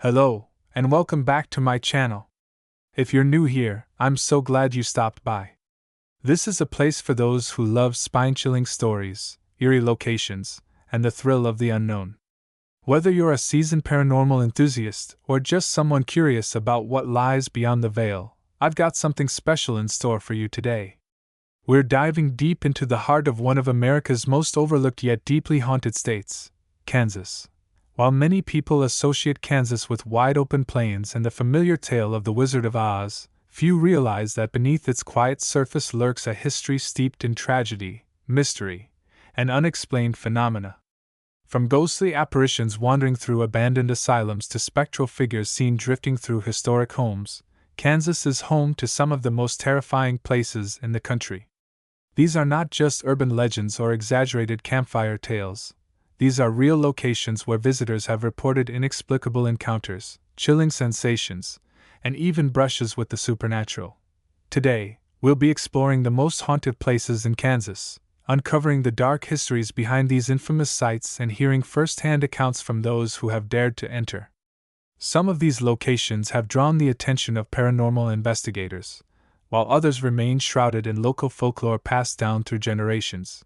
Hello, and welcome back to my channel. If you're new here, I'm so glad you stopped by. This is a place for those who love spine-chilling stories, eerie locations, and the thrill of the unknown. Whether you're a seasoned paranormal enthusiast or just someone curious about what lies beyond the veil, I've got something special in store for you today. We're diving deep into the heart of one of America's most overlooked yet deeply haunted states, Kansas. While many people associate Kansas with wide-open plains and the familiar tale of the Wizard of Oz, few realize that beneath its quiet surface lurks a history steeped in tragedy, mystery, and unexplained phenomena. From ghostly apparitions wandering through abandoned asylums to spectral figures seen drifting through historic homes, Kansas is home to some of the most terrifying places in the country. These are not just urban legends or exaggerated campfire tales. These are real locations where visitors have reported inexplicable encounters, chilling sensations, and even brushes with the supernatural. Today, we'll be exploring the most haunted places in Kansas, uncovering the dark histories behind these infamous sites and hearing first-hand accounts from those who have dared to enter. Some of these locations have drawn the attention of paranormal investigators, while others remain shrouded in local folklore passed down through generations.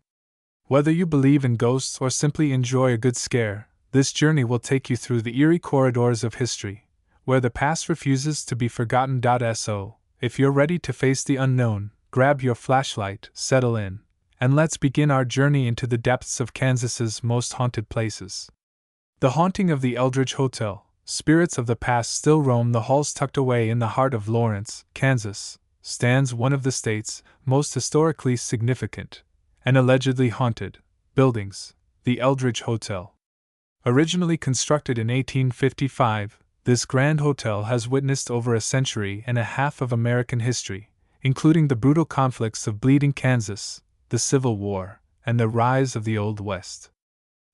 Whether you believe in ghosts or simply enjoy a good scare, this journey will take you through the eerie corridors of history, where the past refuses to be forgotten. So, if you're ready to face the unknown, grab your flashlight, settle in, and let's begin our journey into the depths of Kansas's most haunted places. The haunting of the Eldridge Hotel. Spirits of the past still roam the halls tucked away in the heart of Lawrence, Kansas, stands one of the state's most historically significant and allegedly haunted buildings, the Eldridge Hotel. Originally constructed in 1855, this grand hotel has witnessed over a century and a half of American history, including the brutal conflicts of Bleeding Kansas, the Civil War, and the rise of the Old West.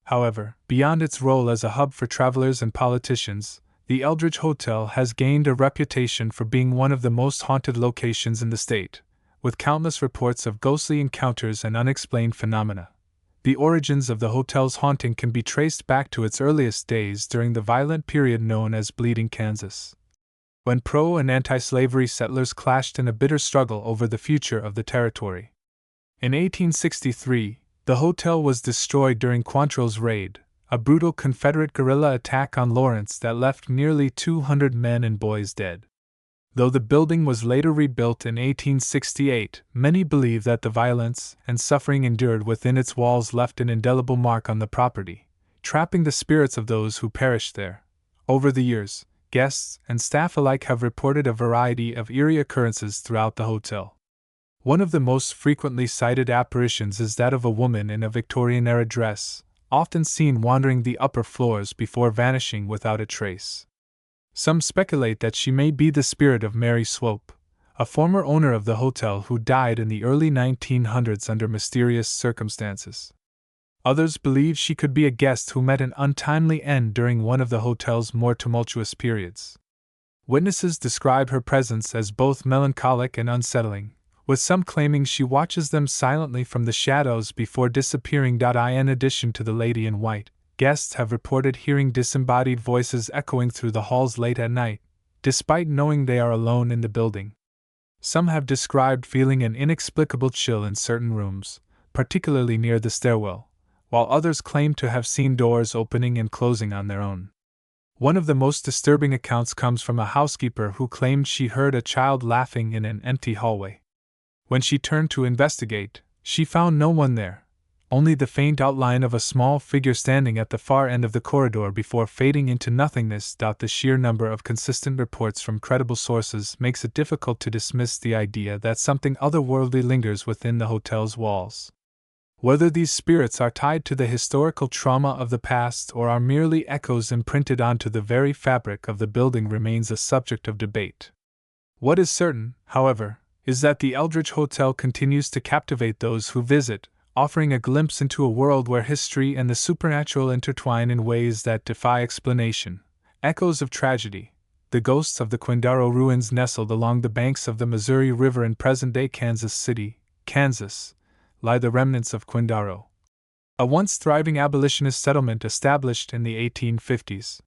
However, beyond its role as a hub for travelers and politicians, the Eldridge Hotel has gained a reputation for being one of the most haunted locations in the state, with countless reports of ghostly encounters and unexplained phenomena. The origins of the hotel's haunting can be traced back to its earliest days during the violent period known as Bleeding Kansas, when pro- and anti-slavery settlers clashed in a bitter struggle over the future of the territory. In 1863, the hotel was destroyed during Quantrill's raid, a brutal Confederate guerrilla attack on Lawrence that left nearly 200 men and boys dead. Though the building was later rebuilt in 1868, many believe that the violence and suffering endured within its walls left an indelible mark on the property, trapping the spirits of those who perished there. Over the years, guests and staff alike have reported a variety of eerie occurrences throughout the hotel. One of the most frequently cited apparitions is that of a woman in a Victorian-era dress, often seen wandering the upper floors before vanishing without a trace. Some speculate that she may be the spirit of Mary Swope, a former owner of the hotel who died in the early 1900s under mysterious circumstances. Others believe she could be a guest who met an untimely end during one of the hotel's more tumultuous periods. Witnesses describe her presence as both melancholic and unsettling, with some claiming she watches them silently from the shadows before disappearing. In addition to the lady in white, guests have reported hearing disembodied voices echoing through the halls late at night, despite knowing they are alone in the building. Some have described feeling an inexplicable chill in certain rooms, particularly near the stairwell, while others claim to have seen doors opening and closing on their own. One of the most disturbing accounts comes from a housekeeper who claimed she heard a child laughing in an empty hallway. When she turned to investigate, she found no one there, only the faint outline of a small figure standing at the far end of the corridor before fading into nothingness. The sheer number of consistent reports from credible sources makes it difficult to dismiss the idea that something otherworldly lingers within the hotel's walls. Whether these spirits are tied to the historical trauma of the past or are merely echoes imprinted onto the very fabric of the building remains a subject of debate. What is certain, however, is that the Eldridge Hotel continues to captivate those who visit, offering a glimpse into a world where history and the supernatural intertwine in ways that defy explanation. Echoes of tragedy. The ghosts of the Quindaro ruins nestled along the banks of the Missouri River in present-day Kansas City, Kansas, lie the remnants of Quindaro, a once thriving abolitionist settlement established in the 1850s.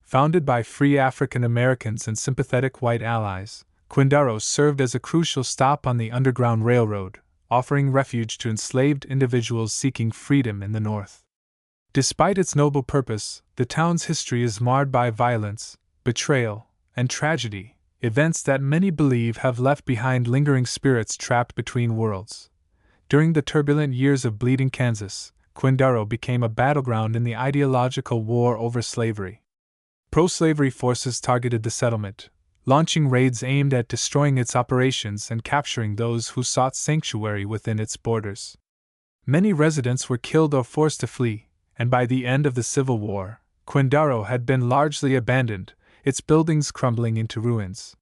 Founded by free African Americans and sympathetic white allies, Quindaro served as a crucial stop on the Underground Railroad, offering refuge to enslaved individuals seeking freedom in the North. Despite its noble purpose, the town's history is marred by violence, betrayal, and tragedy, events that many believe have left behind lingering spirits trapped between worlds. During the turbulent years of Bleeding Kansas, Quindaro became a battleground in the ideological war over slavery. Pro-slavery forces targeted the settlement, launching raids aimed at destroying its operations and capturing those who sought sanctuary within its borders. Many residents were killed or forced to flee, and by the end of the Civil War, Quindaro had been largely abandoned, its buildings crumbling into ruins.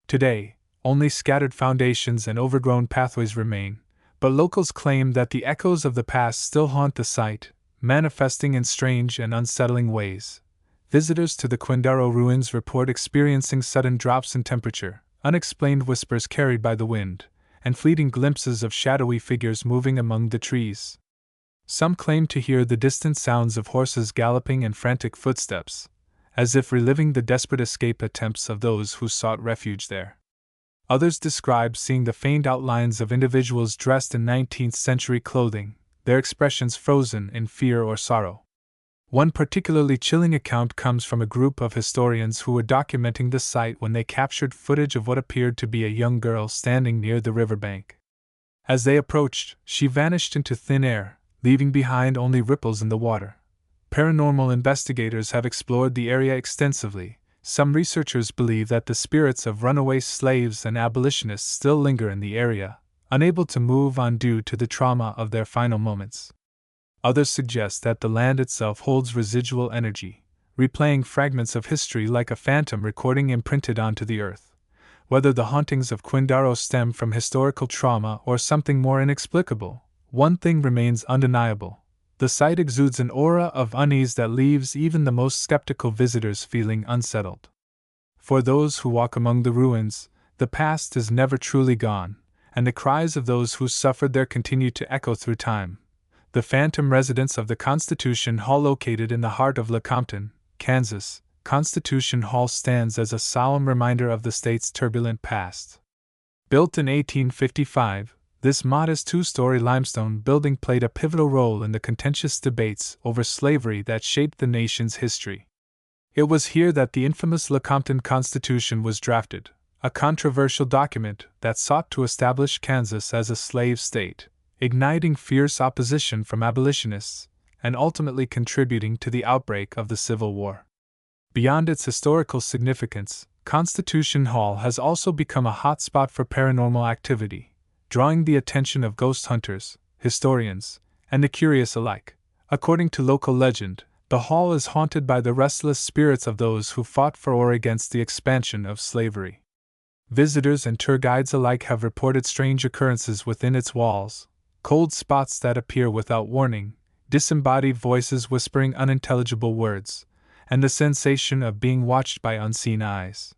Today, only scattered foundations and overgrown pathways remain, but locals claim that the echoes of the past still haunt the site, manifesting in strange and unsettling ways. Visitors to the Quindaro ruins report experiencing sudden drops in temperature, unexplained whispers carried by the wind, and fleeting glimpses of shadowy figures moving among the trees. Some claim to hear the distant sounds of horses galloping and frantic footsteps, as if reliving the desperate escape attempts of those who sought refuge there. Others describe seeing the faint outlines of individuals dressed in 19th century clothing, their expressions frozen in fear or sorrow. One particularly chilling account comes from a group of historians who were documenting the site when they captured footage of what appeared to be a young girl standing near the riverbank. As they approached, she vanished into thin air, leaving behind only ripples in the water. Paranormal investigators have explored the area extensively. Some researchers believe that the spirits of runaway slaves and abolitionists still linger in the area, unable to move on due to the trauma of their final moments. Others suggest that the land itself holds residual energy, replaying fragments of history like a phantom recording imprinted onto the earth. Whether the hauntings of Quindaro stem from historical trauma or something more inexplicable, one thing remains undeniable: the site exudes an aura of unease that leaves even the most skeptical visitors feeling unsettled. For those who walk among the ruins, the past is never truly gone, and the cries of those who suffered there continue to echo through time. The phantom residence of the Constitution Hall, located in the heart of Lecompton, Kansas, Constitution Hall stands as a solemn reminder of the state's turbulent past. Built in 1855, this modest two-story limestone building played a pivotal role in the contentious debates over slavery that shaped the nation's history. It was here that the infamous Lecompton Constitution was drafted, a controversial document that sought to establish Kansas as a slave state, igniting fierce opposition from abolitionists, and ultimately contributing to the outbreak of the Civil War. Beyond its historical significance, Constitution Hall has also become a hotspot for paranormal activity, drawing the attention of ghost hunters, historians, and the curious alike. According to local legend, the hall is haunted by the restless spirits of those who fought for or against the expansion of slavery. Visitors and tour guides alike have reported strange occurrences within its walls: cold spots that appear without warning, disembodied voices whispering unintelligible words, and the sensation of being watched by unseen eyes.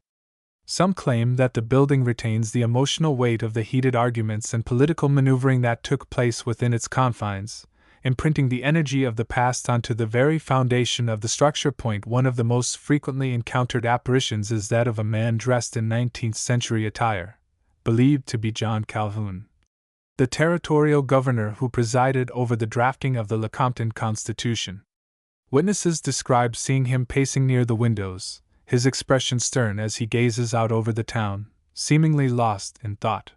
Some claim that the building retains the emotional weight of the heated arguments and political maneuvering that took place within its confines, imprinting the energy of the past onto the very foundation of the structure. One of the most frequently encountered apparitions is that of a man dressed in 19th century attire, believed to be John Calhoun, the territorial governor who presided over the drafting of the Lecompton Constitution. Witnesses describe seeing him pacing near the windows, his expression stern as he gazes out over the town, seemingly lost in thought.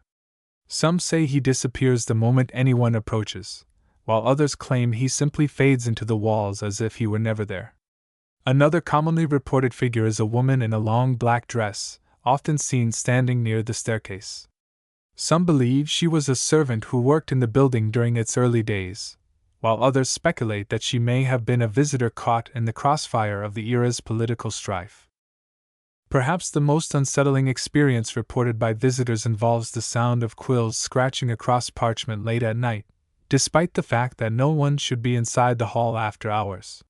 Some say he disappears the moment anyone approaches, while others claim he simply fades into the walls as if he were never there. Another commonly reported figure is a woman in a long black dress, often seen standing near the staircase. Some believe she was a servant who worked in the building during its early days, while others speculate that she may have been a visitor caught in the crossfire of the era's political strife. Perhaps the most unsettling experience reported by visitors involves the sound of quills scratching across parchment late at night, despite the fact that no one should be inside the hall after hours.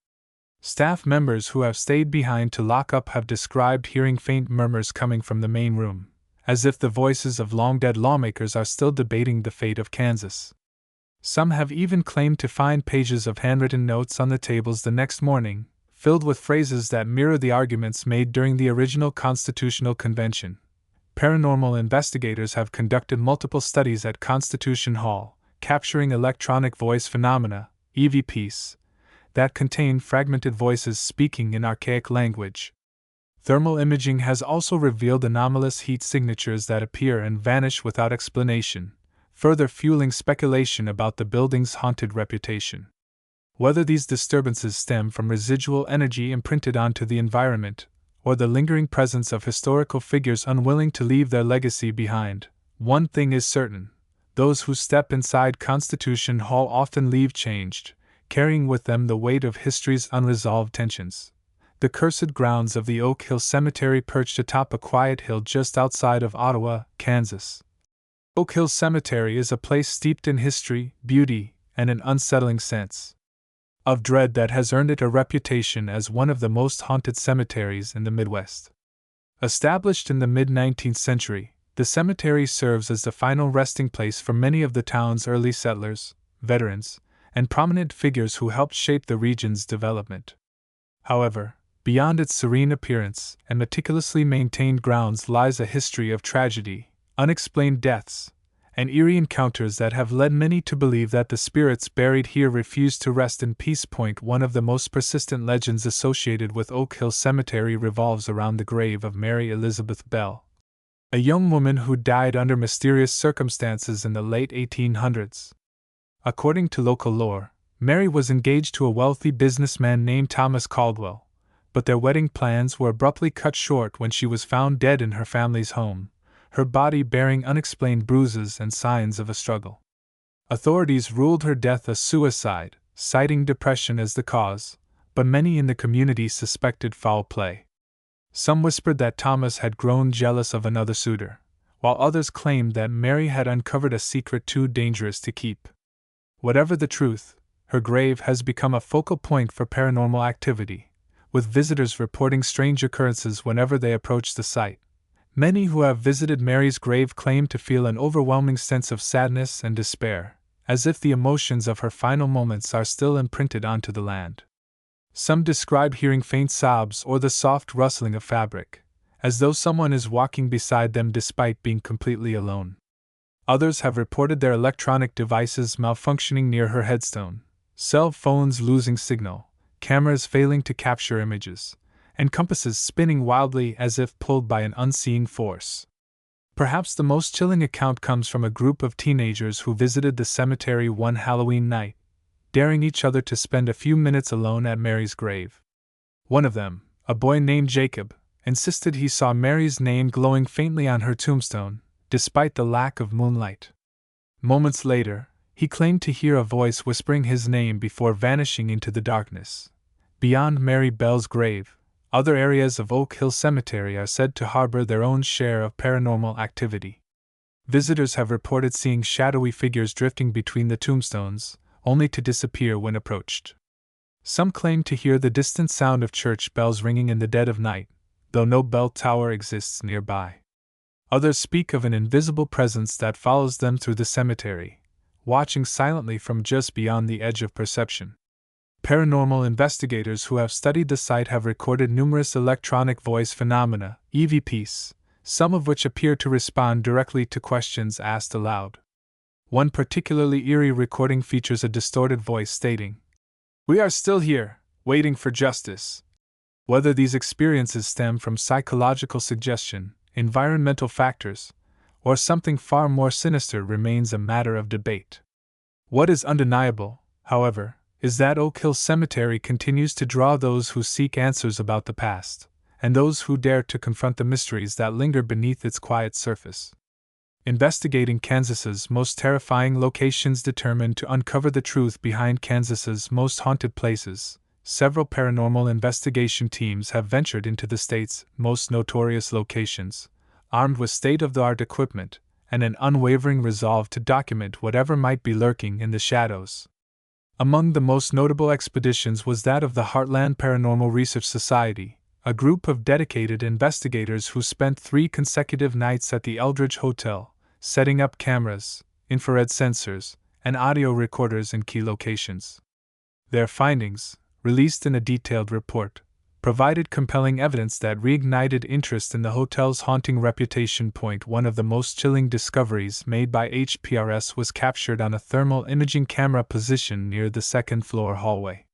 Staff members who have stayed behind to lock up have described hearing faint murmurs coming from the main room, as if the voices of long-dead lawmakers are still debating the fate of Kansas. Some have even claimed to find pages of handwritten notes on the tables the next morning, filled with phrases that mirror the arguments made during the original Constitutional Convention. Paranormal investigators have conducted multiple studies at Constitution Hall, capturing electronic voice phenomena, EVPs, that contain fragmented voices speaking in archaic language. Thermal imaging has also revealed anomalous heat signatures that appear and vanish without explanation, further fueling speculation about the building's haunted reputation. Whether these disturbances stem from residual energy imprinted onto the environment, or the lingering presence of historical figures unwilling to leave their legacy behind, one thing is certain: those who step inside Constitution Hall often leave changed, carrying with them the weight of history's unresolved tensions. The cursed grounds of the Oak Hill Cemetery, perched atop a quiet hill just outside of Ottawa, Kansas. Oak Hill Cemetery is a place steeped in history, beauty, and an unsettling sense of dread that has earned it a reputation as one of the most haunted cemeteries in the Midwest. Established in the mid-19th century, the cemetery serves as the final resting place for many of the town's early settlers, veterans, and prominent figures who helped shape the region's development. However, beyond its serene appearance and meticulously maintained grounds lies a history of tragedy, unexplained deaths, and eerie encounters that have led many to believe that the spirits buried here refuse to rest in peace. One of the most persistent legends associated with Oak Hill Cemetery revolves around the grave of Mary Elizabeth Bell, a young woman who died under mysterious circumstances in the late 1800s. According to local lore, Mary was engaged to a wealthy businessman named Thomas Caldwell, but their wedding plans were abruptly cut short when she was found dead in her family's home, her body bearing unexplained bruises and signs of a struggle. Authorities ruled her death a suicide, citing depression as the cause, but many in the community suspected foul play. Some whispered that Thomas had grown jealous of another suitor, while others claimed that Mary had uncovered a secret too dangerous to keep. Whatever the truth, her grave has become a focal point for paranormal activity, with visitors reporting strange occurrences whenever they approach the site. Many who have visited Mary's grave claim to feel an overwhelming sense of sadness and despair, as if the emotions of her final moments are still imprinted onto the land. Some describe hearing faint sobs or the soft rustling of fabric, as though someone is walking beside them despite being completely alone. Others have reported their electronic devices malfunctioning near her headstone, cell phones losing signal, cameras failing to capture images, and compasses spinning wildly as if pulled by an unseen force. Perhaps the most chilling account comes from a group of teenagers who visited the cemetery one Halloween night, daring each other to spend a few minutes alone at Mary's grave. One of them, a boy named Jacob, insisted he saw Mary's name glowing faintly on her tombstone, despite the lack of moonlight. Moments later, he claimed to hear a voice whispering his name before vanishing into the darkness. Beyond Mary Bell's grave, other areas of Oak Hill Cemetery are said to harbor their own share of paranormal activity. Visitors have reported seeing shadowy figures drifting between the tombstones, only to disappear when approached. Some claim to hear the distant sound of church bells ringing in the dead of night, though no bell tower exists nearby. Others speak of an invisible presence that follows them through the cemetery, watching silently from just beyond the edge of perception. Paranormal investigators who have studied the site have recorded numerous electronic voice phenomena, EVPs, some of which appear to respond directly to questions asked aloud. One particularly eerie recording features a distorted voice stating, "We are still here, waiting for justice." Whether these experiences stem from psychological suggestion, environmental factors, or something far more sinister remains a matter of debate. What is undeniable, however, is that Oak Hill Cemetery continues to draw those who seek answers about the past, and those who dare to confront the mysteries that linger beneath its quiet surface. Investigating Kansas's most terrifying locations, determined to uncover the truth behind Kansas's most haunted places, several paranormal investigation teams have ventured into the state's most notorious locations, armed with state-of-the-art equipment and an unwavering resolve to document whatever might be lurking in the shadows. Among the most notable expeditions was that of the Heartland Paranormal Research Society, a group of dedicated investigators who spent 3 consecutive nights at the Eldridge Hotel, setting up cameras, infrared sensors, and audio recorders in key locations. Their findings, released in a detailed report, provided compelling evidence that reignited interest in the hotel's haunting reputation. One of the most chilling discoveries made by HPRS was captured on a thermal imaging camera positioned near the second-floor hallway.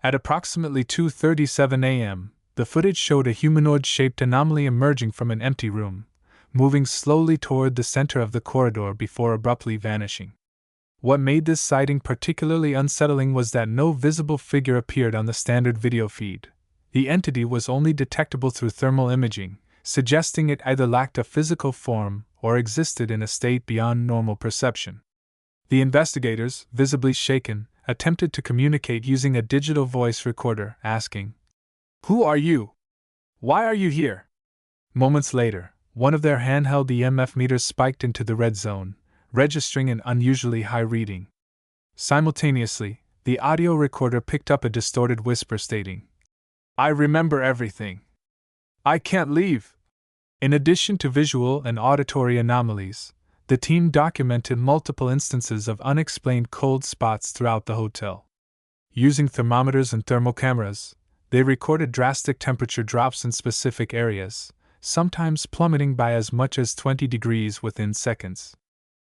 At approximately 2:37 a.m., the footage showed a humanoid-shaped anomaly emerging from an empty room, moving slowly toward the center of the corridor before abruptly vanishing. What made this sighting particularly unsettling was that no visible figure appeared on the standard video feed. The entity was only detectable through thermal imaging, suggesting it either lacked a physical form or existed in a state beyond normal perception. The investigators, visibly shaken, attempted to communicate using a digital voice recorder, asking, "Who are you? Why are you here?" Moments later, one of their handheld EMF meters spiked into the red zone, registering an unusually high reading. Simultaneously, the audio recorder picked up a distorted whisper stating, "I remember everything. I can't leave." In addition to visual and auditory anomalies, the team documented multiple instances of unexplained cold spots throughout the hotel. Using thermometers and thermal cameras, they recorded drastic temperature drops in specific areas, sometimes plummeting by as much as 20 degrees within seconds.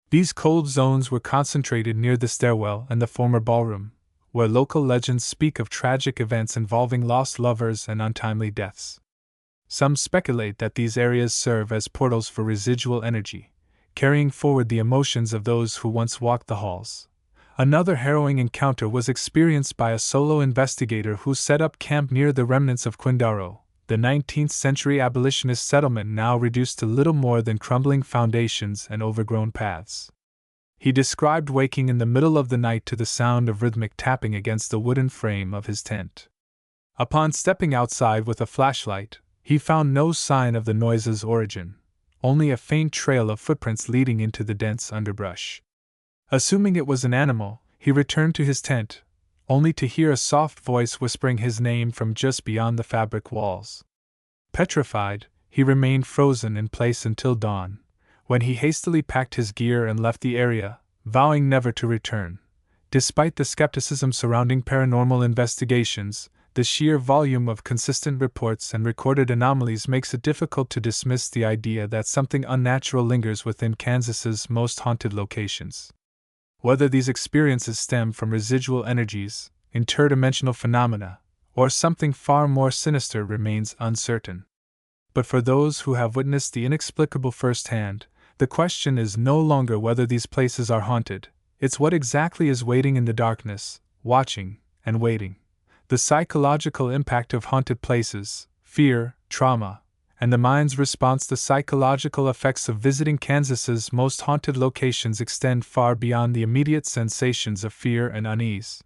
These cold zones were concentrated near the stairwell and the former ballroom, where local legends speak of tragic events involving lost lovers and untimely deaths. Some speculate that these areas serve as portals for residual energy, carrying forward the emotions of those who once walked the halls. Another harrowing encounter was experienced by a solo investigator who set up camp near the remnants of Quindaro, the 19th-century abolitionist settlement now reduced to little more than crumbling foundations and overgrown paths. He described waking in the middle of the night to the sound of rhythmic tapping against the wooden frame of his tent. Upon stepping outside with a flashlight, he found no sign of the noise's origin, only a faint trail of footprints leading into the dense underbrush. Assuming it was an animal, he returned to his tent, only to hear a soft voice whispering his name from just beyond the fabric walls. Petrified, he remained frozen in place until dawn, when he hastily packed his gear and left the area, vowing never to return. Despite the skepticism surrounding paranormal investigations, the sheer volume of consistent reports and recorded anomalies makes it difficult to dismiss the idea that something unnatural lingers within Kansas's most haunted locations. Whether these experiences stem from residual energies, interdimensional phenomena, or something far more sinister remains uncertain. But for those who have witnessed the inexplicable firsthand, the question is no longer whether these places are haunted, it's what exactly is waiting in the darkness, watching and waiting. The psychological impact of haunted places, fear, trauma, and the mind's response to psychological effects of visiting Kansas's most haunted locations extend far beyond the immediate sensations of fear and unease.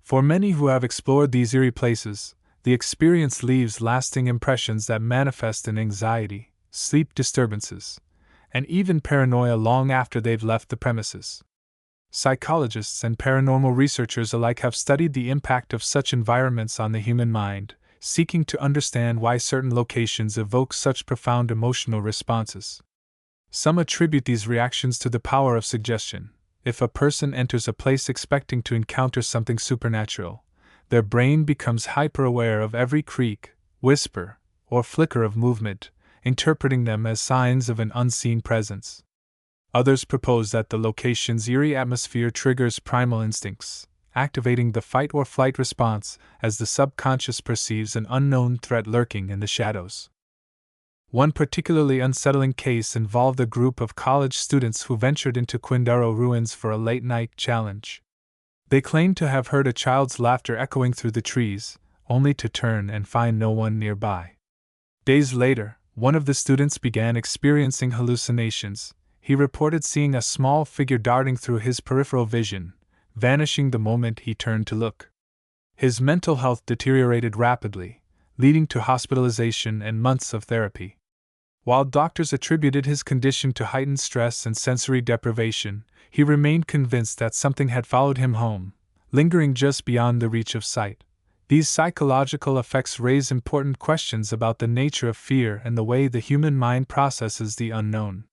For many who have explored these eerie places, the experience leaves lasting impressions that manifest in anxiety, sleep disturbances, and even paranoia long after they've left the premises. Psychologists and paranormal researchers alike have studied the impact of such environments on the human mind, seeking to understand why certain locations evoke such profound emotional responses. Some attribute these reactions to the power of suggestion. If a person enters a place expecting to encounter something supernatural, their brain becomes hyper-aware of every creak, whisper, or flicker of movement, interpreting them as signs of an unseen presence. Others propose that the location's eerie atmosphere triggers primal instincts, activating the fight-or-flight response as the subconscious perceives an unknown threat lurking in the shadows. One particularly unsettling case involved a group of college students who ventured into Quindaro ruins for a late-night challenge. They claimed to have heard a child's laughter echoing through the trees, only to turn and find no one nearby. Days later, one of the students began experiencing hallucinations. He reported seeing a small figure darting through his peripheral vision, vanishing the moment he turned to look. His mental health deteriorated rapidly, leading to hospitalization and months of therapy. While doctors attributed his condition to heightened stress and sensory deprivation, he remained convinced that something had followed him home, lingering just beyond the reach of sight. These psychological effects raise important questions about the nature of fear and the way the human mind processes the unknown.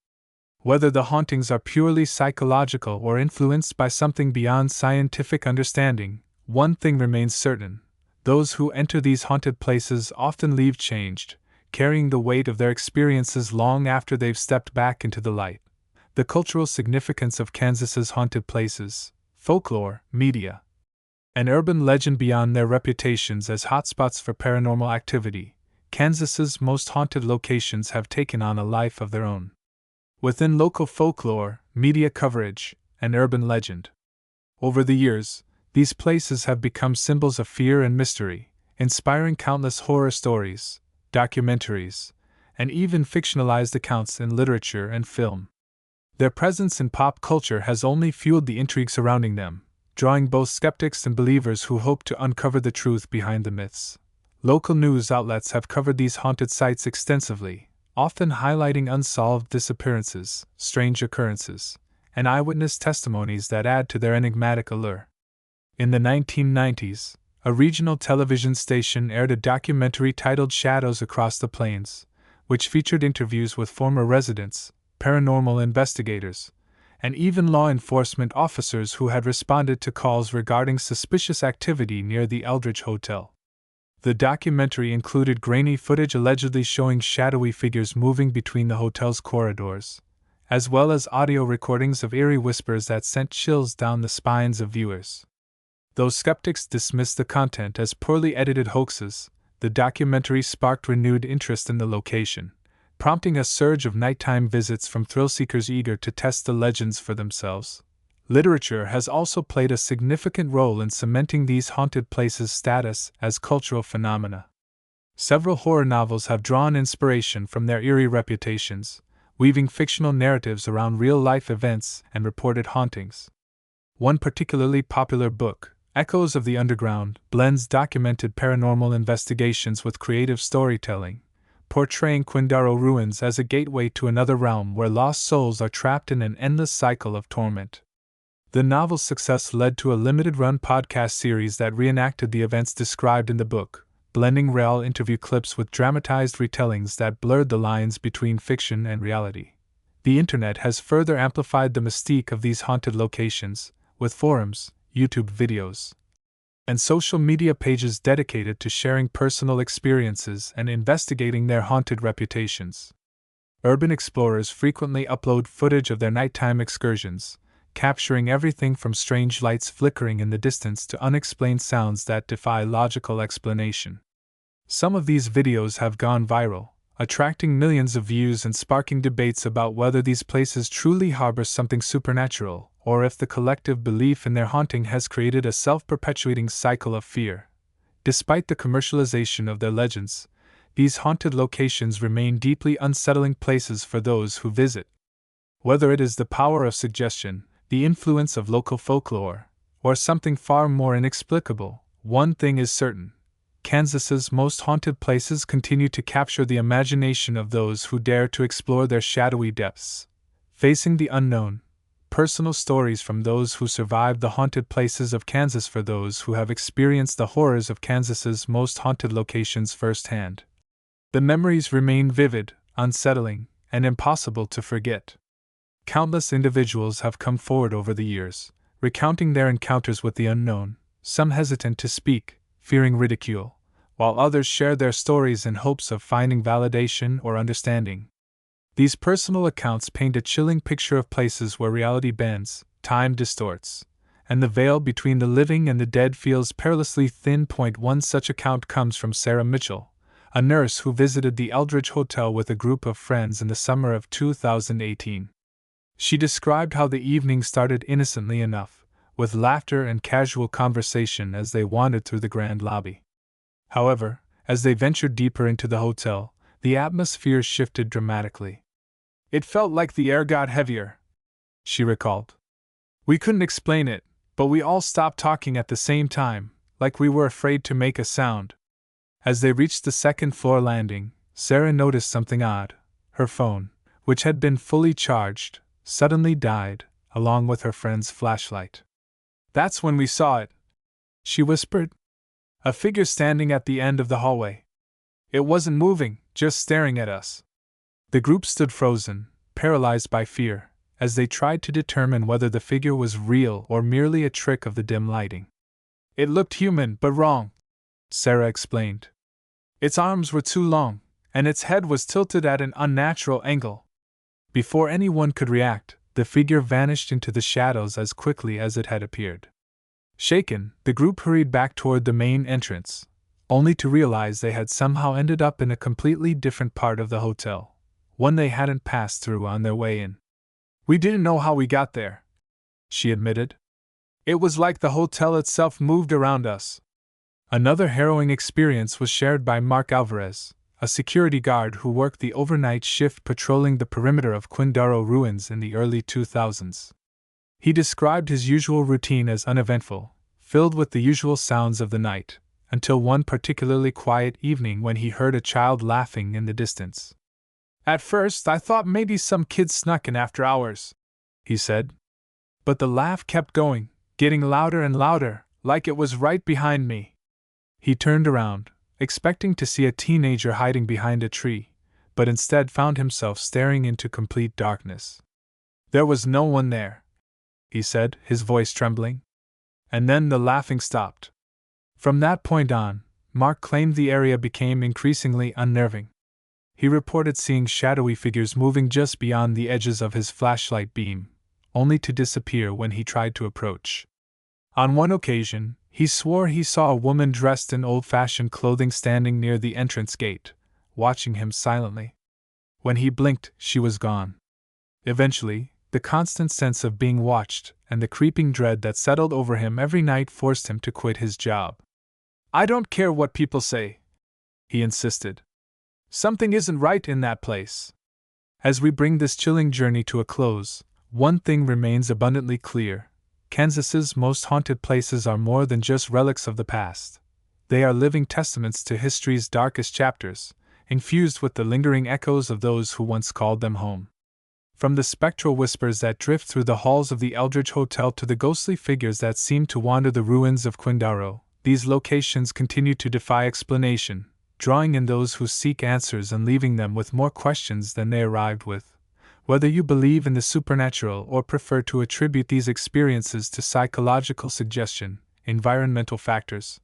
Whether the hauntings are purely psychological or influenced by something beyond scientific understanding, one thing remains certain: Those who enter these haunted places often leave changed, carrying the weight of their experiences long after they've stepped back into the light. The cultural significance of Kansas's haunted places, folklore, media, and urban legend beyond their reputations as hotspots for paranormal activity, Kansas's most haunted locations have taken on a life of their own. Within local folklore, media coverage, and urban legend. Over the years, these places have become symbols of fear and mystery, inspiring countless horror stories, documentaries, and even fictionalized accounts in literature and film. Their presence in pop culture has only fueled the intrigue surrounding them, drawing both skeptics and believers who hope to uncover the truth behind the myths. Local news outlets have covered these haunted sites extensively, often highlighting unsolved disappearances, strange occurrences, and eyewitness testimonies that add to their enigmatic allure. In the 1990s, a regional television station aired a documentary titled Shadows Across the Plains, which featured interviews with former residents, paranormal investigators, and even law enforcement officers who had responded to calls regarding suspicious activity near the Eldridge Hotel. The documentary included grainy footage allegedly showing shadowy figures moving between the hotel's corridors, as well as audio recordings of eerie whispers that sent chills down the spines of viewers. Though skeptics dismissed the content as poorly edited hoaxes, the documentary sparked renewed interest in the location, prompting a surge of nighttime visits from thrill-seekers eager to test the legends for themselves. Literature has also played a significant role in cementing these haunted places' status as cultural phenomena. Several horror novels have drawn inspiration from their eerie reputations, weaving fictional narratives around real-life events and reported hauntings. One particularly popular book, Echoes of the Underground, blends documented paranormal investigations with creative storytelling, portraying Quindaro ruins as a gateway to another realm where lost souls are trapped in an endless cycle of torment. The novel's success led to a limited-run podcast series that reenacted the events described in the book, blending real interview clips with dramatized retellings that blurred the lines between fiction and reality. The internet has further amplified the mystique of these haunted locations, with forums, YouTube videos, and social media pages dedicated to sharing personal experiences and investigating their haunted reputations. Urban explorers frequently upload footage of their nighttime excursions, capturing everything from strange lights flickering in the distance to unexplained sounds that defy logical explanation. Some of these videos have gone viral, attracting millions of views and sparking debates about whether these places truly harbor something supernatural, or if the collective belief in their haunting has created a self-perpetuating cycle of fear. Despite the commercialization of their legends, these haunted locations remain deeply unsettling places for those who visit. Whether it is the power of suggestion, the influence of local folklore, or something far more inexplicable, one thing is certain: Kansas's most haunted places continue to capture the imagination of those who dare to explore their shadowy depths. Facing the unknown. Personal stories from those who survived the haunted places of Kansas for those who have experienced the horrors of Kansas's most haunted locations firsthand. The memories remain vivid, unsettling, and impossible to forget. Countless individuals have come forward over the years, recounting their encounters with the unknown, some hesitant to speak, fearing ridicule, while others share their stories in hopes of finding validation or understanding. These personal accounts paint a chilling picture of places where reality bends, time distorts, and the veil between the living and the dead feels perilously thin. One such account comes from Sarah Mitchell, a nurse who visited the Eldridge Hotel with a group of friends in the summer of 2018. She described how the evening started innocently enough, with laughter and casual conversation as they wandered through the grand lobby. However, as they ventured deeper into the hotel, the atmosphere shifted dramatically. "It felt like the air got heavier," she recalled. "We couldn't explain it, but we all stopped talking at the same time, like we were afraid to make a sound." As they reached the second-floor landing, Sarah noticed something odd. Her phone, which had been fully charged, suddenly died, along with her friend's flashlight. "That's when we saw it," she whispered. "A figure standing at the end of the hallway. It wasn't moving, just staring at us." The group stood frozen, paralyzed by fear, as they tried to determine whether the figure was real or merely a trick of the dim lighting. "It looked human but wrong," Sarah explained. Its arms were too long, and its head was tilted at an unnatural angle. Before anyone could react, the figure vanished into the shadows as quickly as it had appeared. Shaken, the group hurried back toward the main entrance, only to realize they had somehow ended up in a completely different part of the hotel, one they hadn't passed through on their way in. "We didn't know how we got there," she admitted. "It was like the hotel itself moved around us." Another harrowing experience was shared by Mark Alvarez, a security guard who worked the overnight shift patrolling the perimeter of Quindaro ruins in the early 2000s. He described his usual routine as uneventful, filled with the usual sounds of the night, until one particularly quiet evening when he heard a child laughing in the distance. "At first I thought maybe some kid snuck in after hours," he said. "But the laugh kept going, getting louder and louder, like it was right behind me." He turned around, expecting to see a teenager hiding behind a tree, but instead found himself staring into complete darkness. "There was no one there," he said, his voice trembling. And then the laughing stopped. From that point on, Mark claimed the area became increasingly unnerving. He reported seeing shadowy figures moving just beyond the edges of his flashlight beam, only to disappear when he tried to approach. On one occasion, he swore he saw a woman dressed in old-fashioned clothing standing near the entrance gate, watching him silently. When he blinked, she was gone. Eventually, the constant sense of being watched and the creeping dread that settled over him every night forced him to quit his job. "I don't care what people say," he insisted. "Something isn't right in that place." As we bring this chilling journey to a close, one thing remains abundantly clear. Kansas's most haunted places are more than just relics of the past. They are living testaments to history's darkest chapters, infused with the lingering echoes of those who once called them home. From the spectral whispers that drift through the halls of the Eldridge Hotel to the ghostly figures that seem to wander the ruins of Quindaro, these locations continue to defy explanation, drawing in those who seek answers and leaving them with more questions than they arrived with. Whether you believe in the supernatural or prefer to attribute these experiences to psychological suggestion, environmental factors,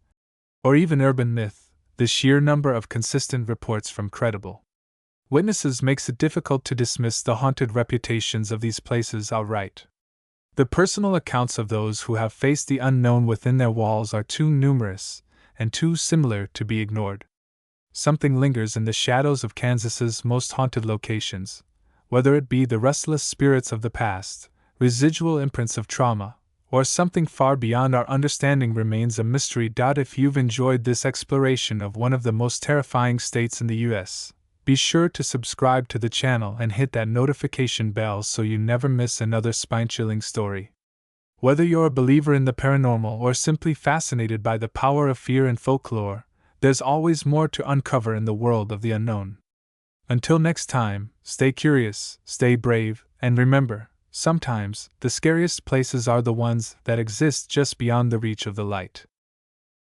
or even urban myth, the sheer number of consistent reports from credible witnesses makes it difficult to dismiss the haunted reputations of these places outright. The personal accounts of those who have faced the unknown within their walls are too numerous and too similar to be ignored. Something lingers in the shadows of Kansas's most haunted locations, whether it be the restless spirits of the past, residual imprints of trauma, or something far beyond our understanding remains a mystery. If you've enjoyed this exploration of one of the most terrifying states in the U.S., be sure to subscribe to the channel and hit that notification bell so you never miss another spine-chilling story. Whether you're a believer in the paranormal or simply fascinated by the power of fear and folklore, there's always more to uncover in the world of the unknown. Until next time, stay curious, stay brave, and remember, sometimes the scariest places are the ones that exist just beyond the reach of the light.